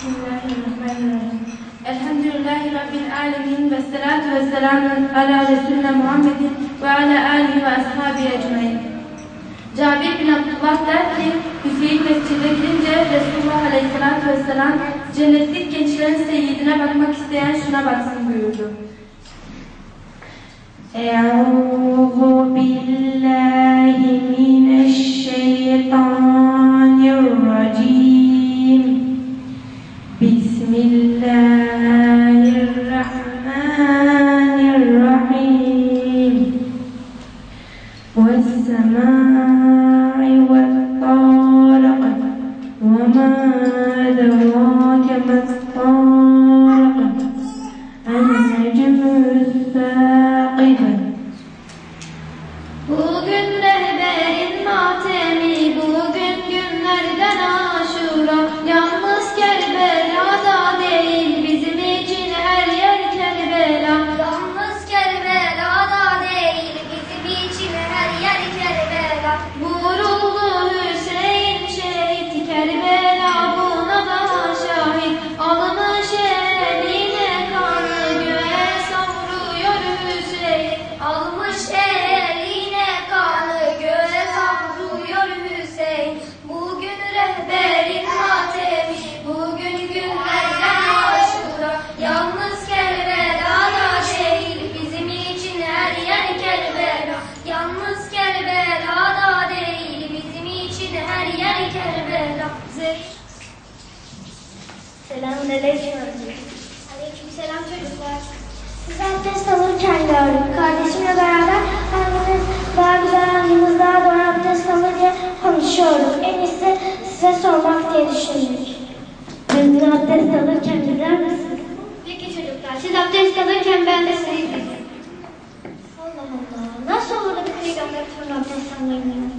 Bismillahirrahmanirrahim. Elhamdülillahi Rabbil alemin ve salatu ve selamu ala Resulüne Muhammedin ve ala alihi ve ashabi ecmaîn. Cabir bin Abdullah der ki, Hüseyin mescide gidince Resulullah Aleyhisselatü Vesselam cennetlik gençlerin seyyidine bakmak isteyen şuna baksın buyurdu. Euzu billahi mineşşeytanirracim. Bismillahirrahmanirrahim. Ves-semâ'i vet-târiq ve mâ edrâke met-târiq. En-necmü-s-sâqib. Bugün rehberin matemi, bugün günlerden aşura. Yalnız Kerbela'da değil, bizim için her yer Kerbela. Yalnız Kerbela'da değil, bizim için her yer Kerbela. Vuruldu Hüseyin şehit, Kerbela buna da şahit. Almış eline kanı, göğe savruyor Hüseyin. Almış eline kanı, göğe savruyor Hüseyin. Bugün rehberin matemi, bugün günlerden aşura. Yalnız Kerbela'da değil, bizim için her yer Kerbela. Yalnız Kerbela'da değil, bizim için her yer Kerbela. Selamünaleyküm. Aleykümselam çocuklar. Siz abdest alırken gördük. Kardeşimle beraber hangimiz daha güzel, hangimiz daha doğru abdest alır diye konuşuyorduk. En iyisi size sormak diye düşündük. Siz abdest alırken güzel misiniz? Peki çocuklar, siz abdest alırken ben de sizi izledim. Allah Allah, nasıl olur da bir peygamber sonra abdest alırmıyor?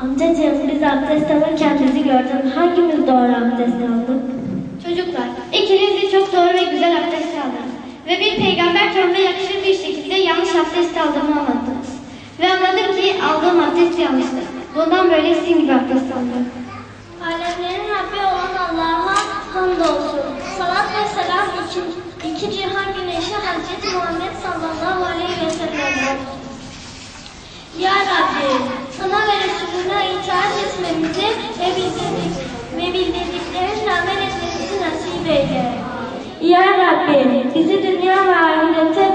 Amcacığım, biz abdest alırken bizi gördün. Hangimiz doğru abdest aldık? Çocuklar, ikiniz de çok doğru ve güzel abdest aldınız. Ve bir peygamber torununa yakışır bir şekilde yanlış abdest aldığımı anlattınız. Ve anladım ki aldığım abdest yanlıştır. Bundan böyle sizin gibi abdest aldım. Alemlerin Rabbi olan Allah'a hamdolsun. Salat ve selam iki cihan güneşi Hazreti Muhammed sallallahu aleyhi ve sellem. Ya Rabbi, sana ve Resulüne itaat etmemizi ve bildirdiklerinle amel etmemizi nasip eyle. Ya Rabbi, bizi dünya ve ahirette